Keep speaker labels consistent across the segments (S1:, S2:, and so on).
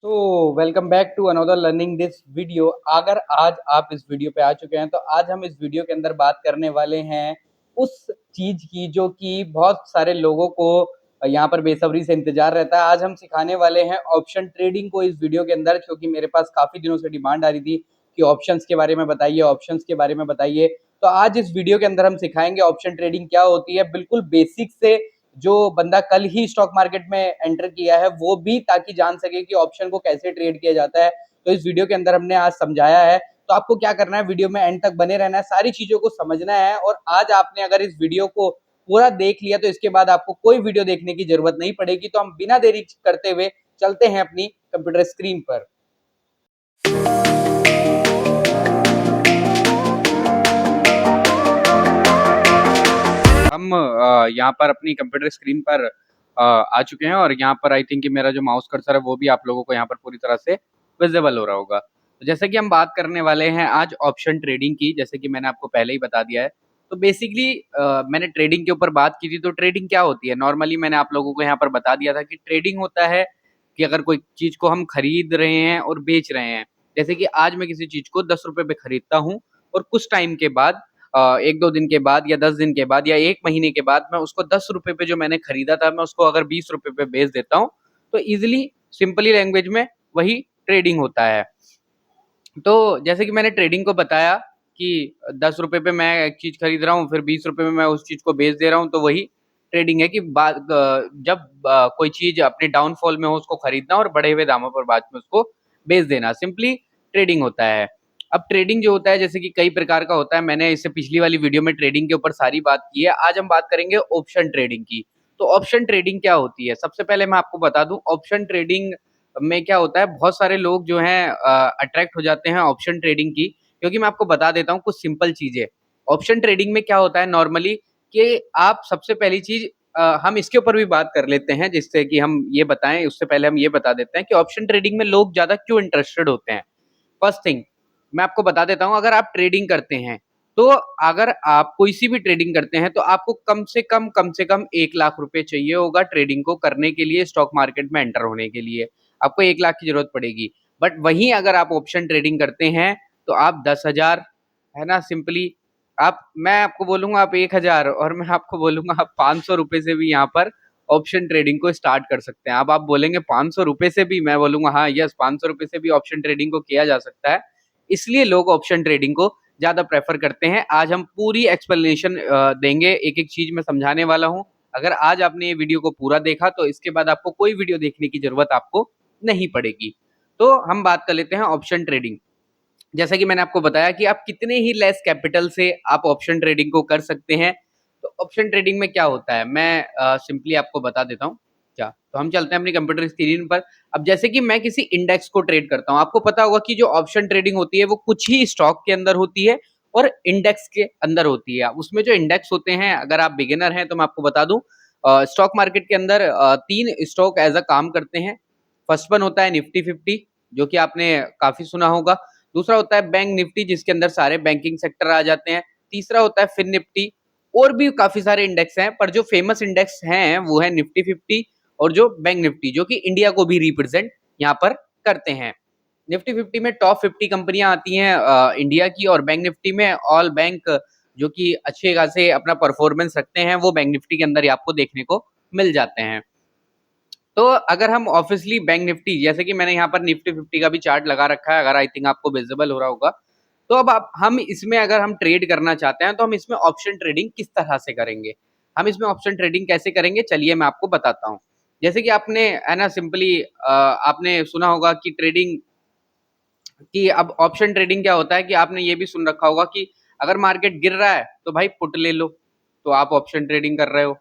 S1: तो welcome back to another learning this video. अगर आज आप इस वीडियो पे आ चुके हैं तो आज हम इस वीडियो के अंदर बात करने वाले हैं उस चीज की जो कि बहुत सारे लोगों को यहाँ पर बेसब्री से इंतजार रहता है। आज हम सिखाने वाले हैं ऑप्शन ट्रेडिंग को इस वीडियो के अंदर, क्योंकि मेरे पास काफी दिनों से डिमांड आ रही थी कि ऑप्शंस के बारे में बताइए, ऑप्शंस के बारे में बताइए। तो आज इस वीडियो के अंदर हम सिखाएंगे ऑप्शन ट्रेडिंग क्या होती है, बिल्कुल बेसिक से। जो बंदा कल ही स्टॉक मार्केट में एंटर किया है वो भी ताकि जान सके कि ऑप्शन को कैसे ट्रेड किया जाता है। तो इस वीडियो के अंदर हमने आज समझाया है। तो आपको क्या करना है, वीडियो में एंड तक बने रहना है, सारी चीजों को समझना है। और आज आपने अगर इस वीडियो को पूरा देख लिया तो इसके बाद आपको कोई वीडियो देखने की जरूरत नहीं पड़ेगी। तो हम बिना देरी करते हुए चलते हैं अपनी कंप्यूटर स्क्रीन पर। हम यहाँ पर अपनी कंप्यूटर स्क्रीन पर आ चुके हैं और यहाँ पर आई थिंक कि मेरा जो माउस कर्सर है वो भी आप लोगों को यहाँ पर पूरी तरह से विजिबल हो रहा होगा। तो जैसे कि हम बात करने वाले हैं आज ऑप्शन ट्रेडिंग की, जैसे कि मैंने आपको पहले ही बता दिया है। तो बेसिकली मैंने ट्रेडिंग के ऊपर बात की थी। तो ट्रेडिंग क्या होती है, नॉर्मली मैंने आप लोगों को यहाँ पर बता दिया था कि ट्रेडिंग होता है कि अगर कोई चीज को हम खरीद रहे हैं और बेच रहे हैं। जैसे कि आज मैं किसी चीज को 10 रुपए पे खरीदता हूँ और कुछ टाइम के बाद, 1-2 दिन के बाद या 10 दिन के बाद या 1 महीने के बाद मैं उसको 10 रुपए पे जो मैंने खरीदा था मैं उसको अगर 20 रुपए पे बेच देता हूँ। तो इजिली सिंपली लैंग्वेज में वही ट्रेडिंग होता है। तो जैसे कि मैंने ट्रेडिंग को बताया कि 10 रुपए पे मैं एक चीज खरीद रहा हूँ, फिर 20 रुपए में मैं उस चीज को बेच दे रहा हूँ, तो वही ट्रेडिंग है कि जब कोई चीज अपने डाउनफॉल में हो उसको खरीदना और बढ़े हुए दामों पर बाद में उसको बेच देना, सिंपली ट्रेडिंग होता है। अब ट्रेडिंग जो होता है जैसे कि कई प्रकार का होता है, मैंने इससे पिछली वाली वीडियो में ट्रेडिंग के ऊपर सारी बात की है। आज हम बात करेंगे ऑप्शन ट्रेडिंग की। तो ऑप्शन ट्रेडिंग क्या होती है, सबसे पहले मैं आपको बता दूं ऑप्शन ट्रेडिंग में क्या होता है। बहुत सारे लोग जो हैं अट्रैक्ट हो जाते हैं ऑप्शन ट्रेडिंग की, क्योंकि मैं आपको बता देता हूँ कुछ सिंपल चीजें। ऑप्शन ट्रेडिंग में क्या होता है नॉर्मली कि आप सबसे पहली चीज, हम इसके ऊपर भी बात कर लेते हैं जिससे कि हम ये बताएं, उससे पहले हम ये बता देते हैं कि ऑप्शन ट्रेडिंग में लोग ज्यादा क्यों इंटरेस्टेड होते हैं। फर्स्ट थिंग मैं आपको बता देता हूं, अगर आप ट्रेडिंग करते हैं तो अगर आप कोई सी भी ट्रेडिंग करते हैं तो आपको कम से कम 1 लाख रुपए चाहिए होगा ट्रेडिंग को करने के लिए, स्टॉक मार्केट में एंटर होने के लिए आपको 1 लाख की जरूरत पड़ेगी। बट वहीं अगर आप ऑप्शन ट्रेडिंग करते हैं तो आप 10,000, है ना, सिंपली आप, मैं आपको बोलूंगा आप 1,000 और मैं आपको बोलूंगा आप 500 रुपए से भी यहाँ पर ऑप्शन ट्रेडिंग को स्टार्ट कर सकते हैं। अब आप बोलेंगे 500 रुपए से भी, मैं बोलूंगा हाँ यस, 500 रुपए से भी ऑप्शन ट्रेडिंग को किया जा सकता है। इसलिए लोग ऑप्शन ट्रेडिंग को ज्यादा प्रेफर करते हैं। आज हम पूरी एक्सप्लेनेशन देंगे, एक एक चीज मैं समझाने वाला हूं। अगर आज आपने ये वीडियो को पूरा देखा तो इसके बाद आपको कोई वीडियो देखने की जरूरत आपको नहीं पड़ेगी। तो हम बात कर लेते हैं ऑप्शन ट्रेडिंग। जैसा कि मैंने आपको बताया कि आप कितने ही लेस कैपिटल से आप ऑप्शन ट्रेडिंग को कर सकते हैं। तो ऑप्शन ट्रेडिंग में क्या होता है मैं सिंपली आपको बता देता हूँ क्या। तो हम चलते हैं अपनी कंप्यूटर स्क्रीन पर। अब जैसे कि मैं किसी इंडेक्स को ट्रेड करता हूँ, आपको पता होगा कि जो ऑप्शन ट्रेडिंग होती है वो कुछ ही स्टॉक के अंदर होती है और इंडेक्स के अंदर होती है। उसमें जो इंडेक्स होते हैं, अगर आप बिगिनर हैं तो मैं आपको बता दूं, स्टॉक मार्केट के अंदर 3 स्टॉक एज अ काम करते हैं। फर्स्ट वन होता है निफ्टी 50, जो कि आपने काफी सुना होगा। दूसरा होता है बैंक निफ्टी, जिसके अंदर सारे बैंकिंग सेक्टर आ जाते हैं। तीसरा होता है फिन निफ्टी। और भी काफी सारे इंडेक्स हैं, पर जो फेमस इंडेक्स हैं वो है निफ्टी 50 और जो बैंक निफ्टी, जो कि इंडिया को भी रिप्रेजेंट यहाँ पर करते हैं। निफ्टी 50 में टॉप 50 कंपनियां आती हैं इंडिया की, और बैंक निफ्टी में ऑल बैंक जो कि अच्छे खासे अपना परफॉर्मेंस रखते हैं वो बैंक निफ्टी के अंदर ही आपको देखने को मिल जाते हैं। तो अगर हम ऑब्वियसली बैंक निफ्टी, जैसे कि मैंने यहाँ पर निफ्टी 50 का भी चार्ट लगा रखा है, अगर आई थिंक आपको विजिबल हो रहा होगा। तो अब आप, हम इसमें अगर हम ट्रेड करना चाहते हैं तो हम इसमें ऑप्शन ट्रेडिंग किस तरह से करेंगे, हम इसमें ऑप्शन ट्रेडिंग कैसे करेंगे, चलिए मैं आपको बताता हूँ। जैसे कि आपने, है ना, सिंपली आपने सुना होगा कि ट्रेडिंग कि अब ऑप्शन ट्रेडिंग क्या होता है कि आपने ये भी सुन रखा होगा कि अगर मार्केट गिर रहा है तो भाई पुट ले लो, तो आप ऑप्शन ट्रेडिंग कर रहे हो,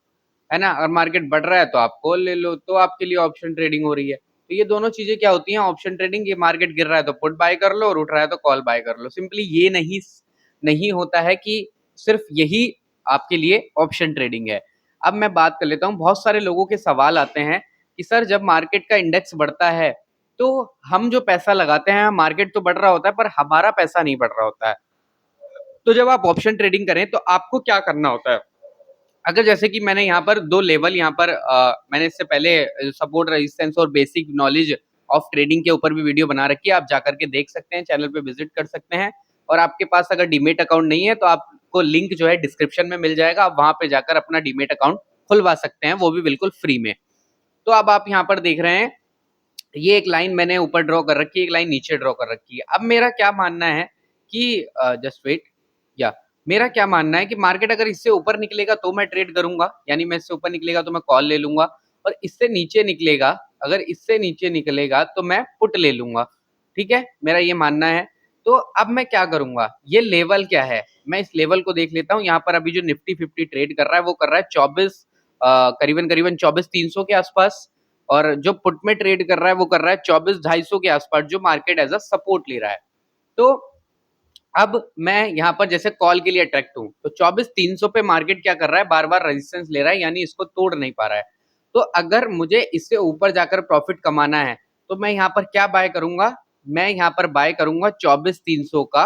S1: है ना। अगर मार्केट बढ़ रहा है तो आप कॉल ले लो, तो आपके लिए ऑप्शन ट्रेडिंग हो रही है। तो ये दोनों चीजें क्या होती हैं ऑप्शन ट्रेडिंग, ये मार्केट गिर रहा है तो पुट बाय कर लो और उठ रहा है तो कॉल बाय कर लो। सिंपली ये नहीं होता है कि सिर्फ यही आपके लिए ऑप्शन ट्रेडिंग है। अब मैं बात कर लेता हूँ, बहुत सारे लोगों के सवाल आते हैं कि सर जब मार्केट का इंडेक्स बढ़ता है तो हम जो पैसा लगाते हैं, मार्केट तो बढ़ रहा होता है पर हमारा पैसा नहीं बढ़ रहा होता है। तो जब आप ऑप्शन ट्रेडिंग करें तो आपको क्या करना होता है। अगर जैसे कि मैंने यहाँ पर दो लेवल, यहाँ पर मैंने इससे पहले सपोर्ट रेजिस्टेंस और बेसिक नॉलेज ऑफ ट्रेडिंग के ऊपर भी वीडियो बना रखी है, आप जाकर के देख सकते हैं, चैनल पे विजिट कर सकते हैं। और आपके पास अगर डीमेट अकाउंट नहीं है तो आपको लिंक जो है डिस्क्रिप्शन में मिल जाएगा, आप वहां पे जाकर अपना डीमेट अकाउंट खुलवा सकते हैं, वो भी बिल्कुल फ्री में। तो अब आप यहाँ पर देख रहे हैं, ये एक लाइन मैंने ऊपर ड्रॉ कर रखी है, एक लाइन नीचे ड्रॉ कर रखी है। अब मेरा क्या मानना है कि जस्ट वेट, या मेरा क्या मानना है कि मार्केट अगर इससे ऊपर निकलेगा तो मैं ट्रेड करूंगा, यानी मैं इससे ऊपर निकलेगा तो मैं कॉल ले लूंगा, और इससे नीचे निकलेगा, अगर इससे नीचे निकलेगा तो मैं पुट ले लूंगा। ठीक है, मेरा ये मानना है। तो अब मैं क्या करूंगा, ये लेवल क्या है, मैं इस लेवल को देख लेता हूँ। यहाँ पर अभी जो निफ्टी 50 ट्रेड कर रहा है वो कर रहा है 24 करीबन करीबन 24,300 के आसपास, और जो पुट में ट्रेड कर रहा है वो कर रहा है 24,250 के आसपास, जो मार्केट एज अ सपोर्ट ले रहा है। तो अब मैं यहाँ पर जैसे कॉल के लिए अट्रैक्ट हूँ, तो 24,300 पे मार्केट क्या कर रहा है, बार बार रेजिस्टेंस ले रहा है, यानी इसको तोड़ नहीं पा रहा है। तो अगर मुझे इससे ऊपर जाकर प्रॉफिट कमाना है तो मैं यहाँ पर क्या बाय करूंगा, मैं यहाँ पर बाय करूंगा 24,300 का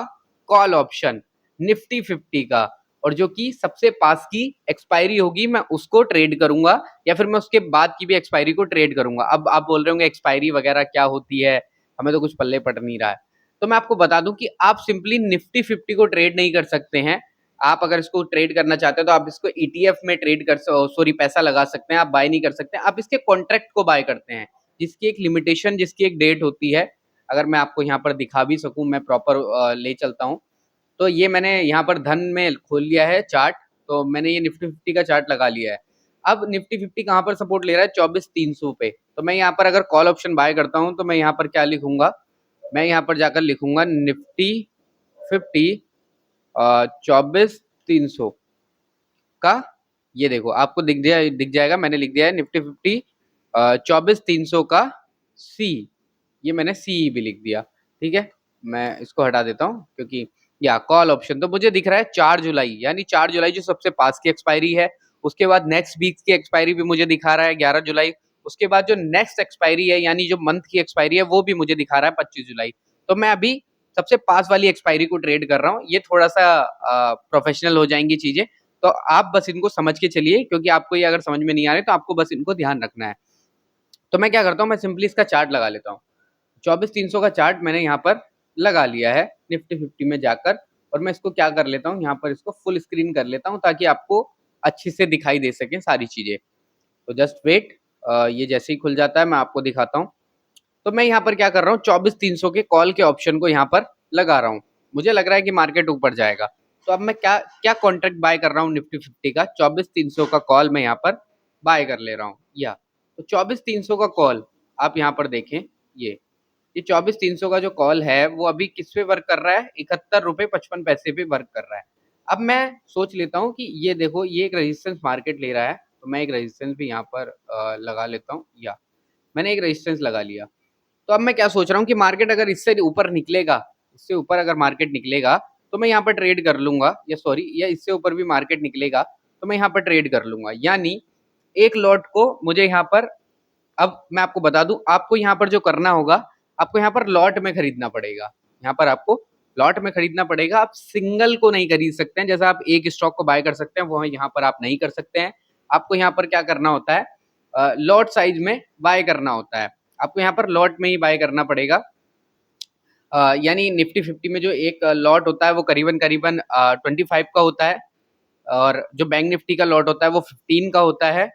S1: कॉल ऑप्शन निफ्टी 50 का, और जो कि सबसे पास की एक्सपायरी होगी मैं उसको ट्रेड करूंगा, या फिर मैं उसके बाद की भी एक्सपायरी को ट्रेड करूंगा। अब आप बोल रहे होंगे एक्सपायरी वगैरह क्या होती है, हमें तो कुछ पल्ले पड़ नहीं रहा है। तो मैं आपको बता दूं कि आप सिंपली निफ्टी 50 को ट्रेड नहीं कर सकते हैं। आप अगर इसको ट्रेड करना चाहते हैं तो आप इसको ईटीएफ में ट्रेड कर, सॉरी पैसा लगा सकते हैं, आप बाय नहीं कर सकते। आप इसके कॉन्ट्रैक्ट को बाय करते हैं, जिसकी एक लिमिटेशन, जिसकी एक डेट होती है। अगर मैं आपको यहाँ पर दिखा भी सकूं, मैं प्रॉपर ले चलता हूँ। तो ये मैंने यहाँ पर धन में खोल लिया है चार्ट, तो मैंने ये निफ्टी 50 का चार्ट लगा लिया है। अब निफ्टी 50 कहाँ पर सपोर्ट ले रहा है, 24,300 पे। तो मैं यहाँ पर अगर कॉल ऑप्शन बाय करता हूँ तो मैं यहाँ पर क्या लिखूंगा, मैं यहाँ पर जाकर लिखूंगा निफ्टी 50 24,300 का, ये देखो आपको दिख जाएगा, मैंने लिख दिया है निफ्टी 50 24,300 का सी, ये मैंने सी भी लिख दिया। ठीक है, मैं इसको हटा देता हूँ क्योंकि या कॉल ऑप्शन तो मुझे दिख रहा है 4 जुलाई, यानी 4 जुलाई जो सबसे पास की एक्सपायरी है। उसके बाद नेक्स्ट वीक की एक्सपायरी भी मुझे दिखा रहा है 11 जुलाई। उसके बाद जो नेक्स्ट एक्सपायरी है, यानी जो मंथ की एक्सपायरी है, वो भी मुझे दिखा रहा है 25 जुलाई। तो मैं अभी सबसे पास वाली एक्सपायरी को ट्रेड कर रहा हूँ। ये थोड़ा सा प्रोफेशनल हो जाएंगी चीजें, तो आप बस इनको समझ के चलिए, क्योंकि आपको ये अगर समझ में नहीं आ रहे तो आपको बस इनको ध्यान रखना है। तो मैं क्या करता हूँ, मैं सिंपली इसका चार्ट लगा लेता हूँ। 24,300 का चार्ट मैंने यहाँ पर लगा लिया है निफ्टी 50 में जाकर, और मैं इसको क्या कर लेता हूँ, यहाँ पर इसको फुल स्क्रीन कर लेता हूँ ताकि आपको अच्छी से दिखाई दे सके सारी चीजें। तो जस्ट वेट, ये जैसे ही खुल जाता है मैं आपको दिखाता हूँ। तो मैं यहाँ पर क्या कर रहा हूँ, 24,300 के कॉल के ऑप्शन को यहाँ पर लगा रहा हूँ। मुझे लग रहा है कि मार्केट ऊपर जाएगा, तो अब मैं क्या क्या कॉन्ट्रैक्ट बाय कर रहा हूँ निफ्टी 50 का, 24,300 का कॉल मैं यहाँ पर बाय कर ले रहा हूँ। या तो 24,300 का कॉल आप यहाँ पर देखें, ये 24,300 का जो कॉल है वो अभी किस पे वर्क कर रहा है, 71 रुपए 55 पैसे पे वर्क कर रहा है। अब मैं सोच लेता हूँ कि ये देखो, ये एक रेजिस्टेंस मार्केट ले रहा है, तो मैं एक रेजिस्टेंस भी यहाँ पर लगा लेता हूँ। या मैंने एक रेजिस्टेंस लगा लिया। तो अब मैं क्या सोच रहा हूँ कि मार्केट अगर इससे ऊपर निकलेगा, इससे ऊपर अगर मार्केट निकलेगा तो मैं यहाँ पर ट्रेड कर लूंगा, या सॉरी, या इससे ऊपर भी मार्केट निकलेगा तो मैं यहाँ पर ट्रेड कर लूंगा। यानी एक लॉट को मुझे यहाँ पर, अब मैं आपको बता दूं, आपको यहाँ पर जो करना होगा, आपको यहाँ पर लॉट में खरीदना पड़ेगा। यहाँ पर आपको लॉट में खरीदना पड़ेगा, आप सिंगल को नहीं खरीद सकते हैं। जैसा आप एक स्टॉक को बाय कर सकते हैं, वो यहाँ पर आप नहीं कर सकते हैं। आपको यहाँ पर क्या करना होता है, लॉट साइज में बाय करना होता है। आपको यहाँ पर लॉट में ही बाय करना पड़ेगा। यानी निफ्टी 50 में जो एक लॉट होता है वो करीबन करीबन 25 का होता है, और जो बैंक निफ्टी का लॉट होता है वो 15 का होता है,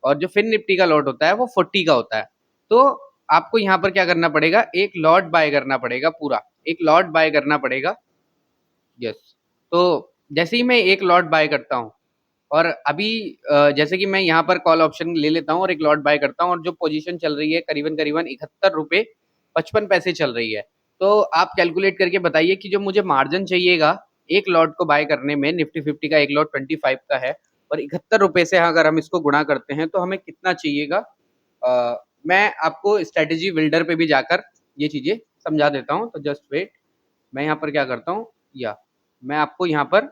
S1: और जो फिन निफ्टी का लॉट होता है वो 40 का होता है। तो आपको यहाँ पर क्या करना पड़ेगा, एक लॉट बाय करना पड़ेगा, पूरा एक लॉट बाय करना पड़ेगा। यस, तो जैसे ही मैं एक लॉट बाय करता हूँ, और अभी जैसे कि मैं यहाँ पर कॉल ऑप्शन ले लेता हूँ और एक लॉट बाय करता हूँ, और जो पोजीशन चल रही है करीबन करीबन 71 रुपए 55 पैसे चल रही है। तो आप कैलकुलेट करके बताइए कि जो मुझे मार्जिन चाहिएगा एक लॉट को बाय करने में, निफ्टी 50 का एक लॉट 25 का है, और 71 रुपए से अगर हम इसको गुणा करते हैं तो हमें कितना चाहिएगा। मैं आपको स्ट्रेटेजी बिल्डर पे भी जाकर ये चीजें समझा देता हूँ। तो जस्ट वेट, मैं यहाँ पर क्या करता हूँ, या मैं आपको यहाँ पर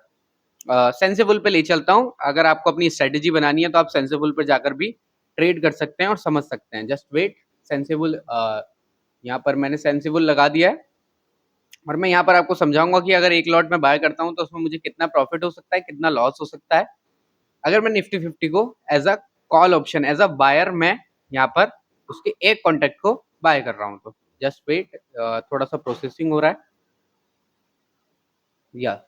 S1: सेंसिबल पे ले चलता हूँ। अगर आपको अपनी स्ट्रेटेजी बनानी है तो आप सेंसिबल पर जाकर भी ट्रेड कर सकते हैं और समझ सकते हैं। जस्ट वेट, सेंसिबल, यहाँ पर मैंने सेंसिबल लगा दिया है, और मैं यहाँ पर आपको समझाऊंगा कि अगर एक लॉट में बाय करता हूँ तो उसमें मुझे कितना प्रॉफिट हो सकता है, कितना लॉस हो सकता है। अगर मैं निफ्टी 50 को as a call option, as a buyer, मैं यहाँ पर उसके एक कॉन्ट्रैक्ट को बाय कर रहा हूँ। तो जस्ट वेट, थोड़ा सा प्रोसेसिंग हो रहा है। या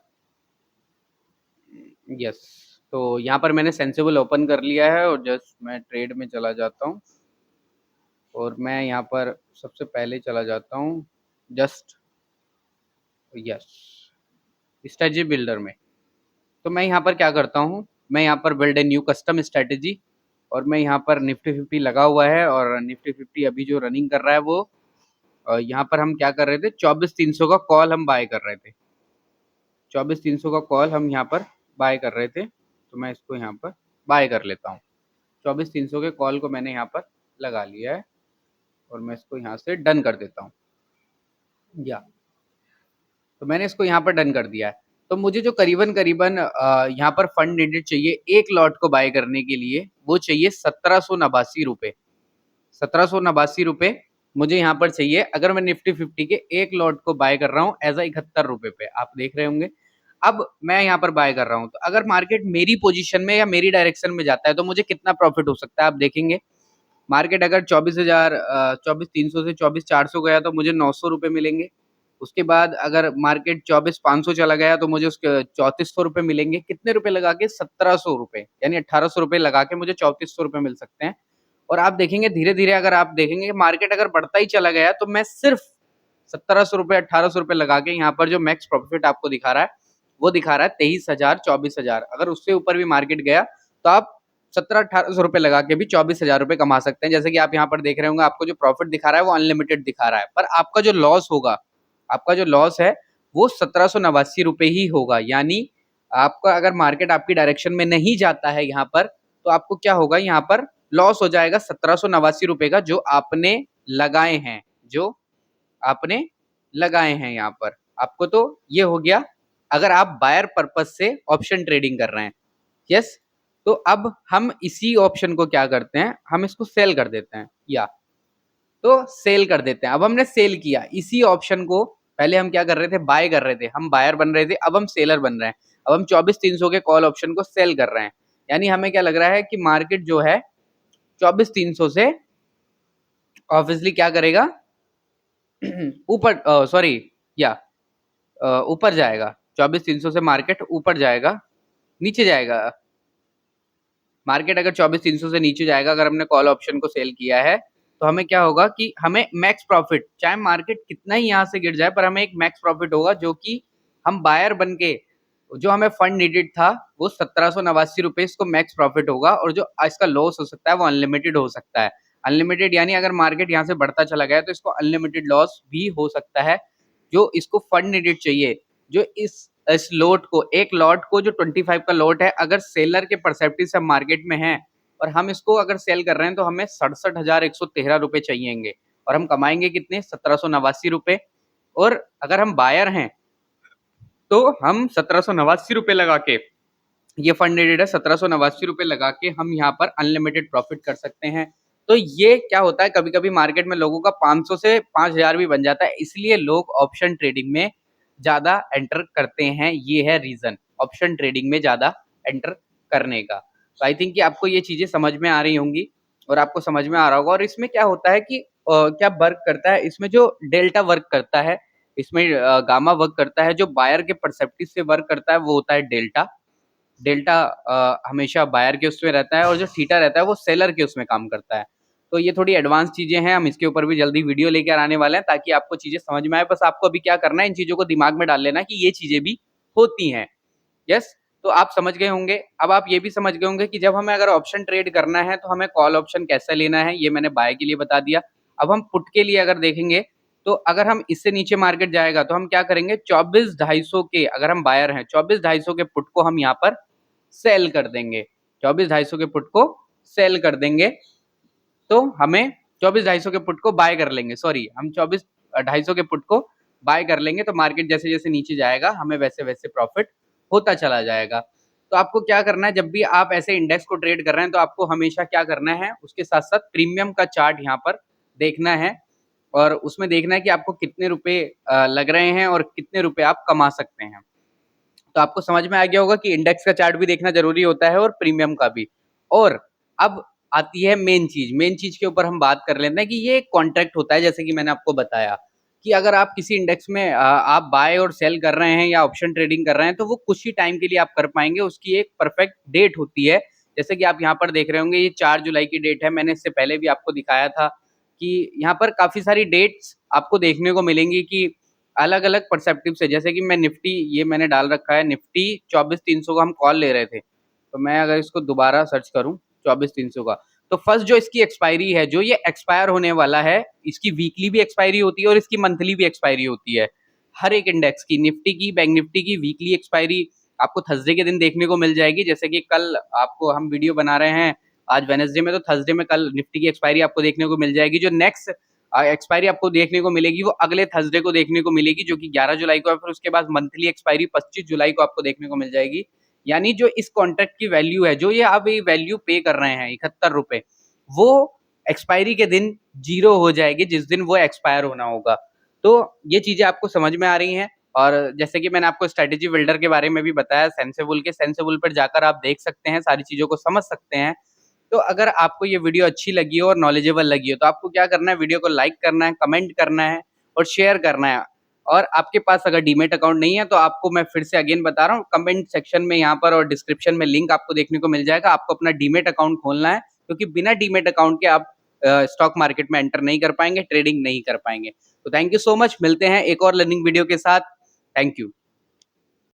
S1: यस, तो यहाँ पर मैंने सेंसिबल ओपन कर लिया है और जस्ट मैं ट्रेड में चला जाता हूँ और मैं यहाँ पर सबसे पहले चला जाता हूँ जस्ट, यस, स्ट्रेटजी बिल्डर में। तो मैं यहाँ पर क्या करता हूँ, मैं यहाँ पर build a new custom strategy और मैं यहाँ पर निफ्टी 50 लगा हुआ है और निफ्टी 50 अभी जो रनिंग कर रहा है वो यहाँ पर हम क्या कर रहे थे, 24,300 का कॉल हम बाय कर रहे थे। 24,300 का कॉल हम यहाँ पर बाय कर रहे थे, तो मैं इसको यहाँ पर बाय कर लेता हूँ। 24,300 के कॉल को मैंने यहाँ पर लगा लिया है और मैं इसको यहाँ से डन कर देता हूँ। या तो मैंने इसको यहाँ पर डन कर दिया है। तो मुझे जो करीबन करीबन यहाँ पर फंड नीडेड चाहिए एक लॉट को बाय करने के लिए, वो चाहिए 1789 रुपये। 1789 रुपये मुझे यहाँ पर चाहिए अगर मैं निफ्टी 50 के एक लॉट को बाय कर रहा हूँ एज अ 71 रुपये पे, आप देख रहे होंगे। अब मैं यहाँ पर बाय कर रहा हूँ, तो अगर मार्केट मेरी पोजीशन में या मेरी डायरेक्शन में जाता है तो मुझे कितना प्रॉफिट हो सकता है आप देखेंगे। मार्केट अगर 24,300 से 24,400 गया तो मुझे 900 रुपये मिलेंगे। उसके बाद अगर मार्केट 24,500 चला गया तो मुझे उसके 3400 रुपये मिलेंगे। कितने रुपए लगा के, 1700 रुपये, यानी 1800 रुपये लगा के मुझे 3400 रुपये मिल सकते हैं। और आप देखेंगे धीरे धीरे अगर आप देखेंगे मार्केट अगर बढ़ता ही चला गया तो मैं सिर्फ 1700 रुपये 1800 रुपये लगा के यहाँ पर जो मैक्स प्रॉफिट आपको दिखा रहा है वो दिखा रहा है 23,000 24,000। अगर उससे ऊपर भी मार्केट गया तो आप 1700-1800 रुपये लगा के भी 24,000 रुपये कमा सकते हैं। जैसे कि आप यहाँ पर देख रहे होंगे आपको जो प्रॉफिट दिखा रहा है वो अनलिमिटेड दिखा रहा है, पर आपका जो लॉस होगा, आपका जो लॉस है वो 1789 रुपये ही होगा। यानी आपका अगर मार्केट आपकी डायरेक्शन में नहीं जाता है यहाँ पर तो आपको क्या होगा, यहाँ पर लॉस हो जाएगा 1789 रुपये का जो आपने लगाए हैं, जो आपने लगाए हैं यहाँ पर। आपको तो ये हो गया अगर आप बायर पर्पज से ऑप्शन ट्रेडिंग कर रहे हैं। यस, तो अब हम इसी ऑप्शन को क्या करते हैं, हम इसको सेल कर देते हैं। या तो सेल कर देते हैं। अब हमने सेल किया इसी ऑप्शन को, पहले हम क्या कर रहे थे, बाय कर रहे थे, हम बायर बन रहे थे, अब हम सेलर बन रहे हैं। अब हम 24,300 के कॉल ऑप्शन को सेल कर रहे हैं। यानी हमें क्या लग रहा है कि मार्केट जो है 24,300 से ऑब्वियसली क्या करेगा, ऊपर, सॉरी, या ऊपर जाएगा। 24,300 से मार्केट ऊपर जाएगा, नीचे जाएगा। मार्केट अगर 24,300 से नीचे जाएगा, अगर हमने कॉल ऑप्शन को सेल किया है तो हमें क्या होगा कि हमें मैक्स प्रॉफिट, चाहे मार्केट कितना ही यहाँ से गिर जाए पर हमें एक मैक्स प्रॉफिट होगा, जो कि हम बायर बन के जो हमें फंड नीडेड था वो 1789 रुपये इसको मैक्स प्रॉफिट होगा। और जो इसका लॉस हो सकता है वो अनलिमिटेड हो सकता है। अनलिमिटेड यानी अगर मार्केट यहाँ से बढ़ता चला गया तो इसको अनलिमिटेड लॉस भी हो सकता है। जो इसको फंड नीडेड चाहिए, जो इस लॉट को, एक लॉट को जो 25 का लॉट है, अगर सेलर के परसेप्टिव से हम मार्केट में हैं और हम इसको अगर सेल कर रहे हैं तो हमें 67,113 रुपये चाहिएंगे और हम कमाएंगे कितने, 1789 रुपये। और अगर हम बायर हैं तो हम 1789 रुपये लगा के, ये फंड नीडेड है, 1789 रुपये लगा के हम यहाँ पर अनलिमिटेड प्रॉफिट कर सकते हैं। तो ये क्या होता है, कभी कभी मार्केट में लोगों का 500 से 5,000 भी बन जाता है, इसलिए लोग ऑप्शन ट्रेडिंग में ज्यादा एंटर करते हैं। ये है रीजन ऑप्शन ट्रेडिंग में ज्यादा एंटर करने का। तो आई थिंक कि आपको ये चीजें समझ में आ रही होंगी और आपको समझ में आ रहा होगा। और इसमें क्या होता है कि क्या वर्क करता है, इसमें जो डेल्टा वर्क करता है, इसमें गामा वर्क करता है, जो बायर के परसेप्टिव से वर्क करता है वो होता है डेल्टा। डेल्टा हमेशा बायर के उसमें रहता है और जो थीटा रहता है वो सेलर के उसमें काम करता है। तो ये थोड़ी एडवांस चीजें हैं, हम इसके ऊपर भी जल्दी वीडियो लेकर आने वाले हैं ताकि आपको चीजें समझ में आए। बस आपको अभी क्या करना है, इन चीजों को दिमाग में डाल लेना कि ये चीजें भी होती हैं। यस, तो आप समझ गए होंगे। अब आप ये भी समझ गए होंगे कि जब हमें अगर ऑप्शन ट्रेड करना है तो हमें कॉल ऑप्शन कैसे लेना है, ये मैंने बाय के लिए बता दिया। अब हम पुट के लिए अगर देखेंगे तो अगर हम इससे नीचे मार्केट जाएगा तो हम क्या करेंगे, 24,250 के, अगर हम बायर हैं 24,250 के पुट को हम यहाँ पर सेल कर देंगे। 24,250 के पुट को सेल कर देंगे तो हमें 24,250 के पुट को बाय कर लेंगे, सॉरी, हम 24,250 के पुट को बाय कर लेंगे। तो मार्केट जैसे जैसे नीचे जाएगा हमें वैसे वैसे प्रॉफिट होता चला जाएगा। तो आपको क्या करना है, जब भी आप ऐसे इंडेक्स को ट्रेड कर रहे हैं तो आपको हमेशा क्या करना है, उसके साथ साथ प्रीमियम का चार्ट यहाँ पर देखना है और उसमें देखना है कि आपको कितने रुपए लग रहे हैं और कितने रुपए आप कमा सकते हैं। तो आपको समझ में आ गया होगा कि इंडेक्स का चार्ट भी देखना जरूरी होता है और प्रीमियम का भी। और अब आती है मेन चीज के ऊपर हम बात कर लेते हैं कि ये एक कॉन्ट्रैक्ट होता है। जैसे कि मैंने आपको बताया कि अगर आप किसी इंडेक्स में आप बाय और सेल कर रहे हैं या ऑप्शन ट्रेडिंग कर रहे हैं, तो वो कुछ ही टाइम के लिए आप कर पाएंगे, उसकी एक परफेक्ट डेट होती है। जैसे कि आप यहाँ पर देख रहे होंगे, ये 4 जुलाई की डेट है। मैंने इससे पहले भी आपको दिखाया था कि यहाँ पर काफी सारी डेट्स आपको देखने को मिलेंगी कि अलग अलग परसेप्टिव से। जैसे कि मैं निफ्टी, ये मैंने डाल रखा है निफ्टी 24,300 का हम कॉल ले रहे थे, तो मैं अगर इसको दोबारा सर्च करूं 24,300 का, तो फर्स्ट जो इसकी एक्सपायरी है, जो ये एक्सपायर होने वाला है, इसकी वीकली भी एक्सपायरी होती है और इसकी मंथली भी एक्सपायरी होती है। हर एक इंडेक्स की, निफ्टी की, बैंक निफ्टी की वीकली एक्सपायरी आपको थर्सडे के दिन देखने को मिल जाएगी। जैसे कि कल आपको हम वीडियो बना रहे हैं आज वेनेसडे में, तो थर्सडे में कल निफ्टी की एक्सपायरी आपको देखने को मिल जाएगी। जो नेक्स्ट एक्सपायरी आपको देखने को मिलेगी वो अगले थर्सडे को देखने को मिलेगी, जो कि 11 जुलाई को है। फिर उसके बाद मंथली एक्सपायरी 25 जुलाई को आपको देखने को मिल जाएगी। यानी जो इस कॉन्ट्रैक्ट की वैल्यू है, जो ये आप ये वैल्यू पे कर रहे हैं 71 रुपए, वो एक्सपायरी के दिन जीरो हो जाएगी, जिस दिन वो एक्सपायर होना होगा। तो ये चीजें आपको समझ में आ रही हैं। और जैसे कि मैंने आपको स्ट्रेटेजी बिल्डर के बारे में भी बताया, सेंसेबुल पर जाकर आप देख सकते हैं, सारी चीजों को समझ सकते हैं। तो अगर आपको ये वीडियो अच्छी लगी हो और नॉलेजेबल लगी हो, तो आपको क्या करना है, वीडियो को लाइक करना है, कमेंट करना है और शेयर करना है। और आपके पास अगर डीमेट अकाउंट नहीं है, तो आपको मैं फिर से अगेन बता रहा हूँ, कमेंट सेक्शन में यहाँ पर और डिस्क्रिप्शन में लिंक आपको देखने को मिल जाएगा। आपको अपना डीमेट अकाउंट खोलना है, क्योंकि बिना डीमेट अकाउंट के आप स्टॉक मार्केट में एंटर नहीं कर पाएंगे, ट्रेडिंग नहीं कर पाएंगे। तो थैंक यू सो मच, मिलते हैं एक और लर्निंग वीडियो के साथ। Thank you.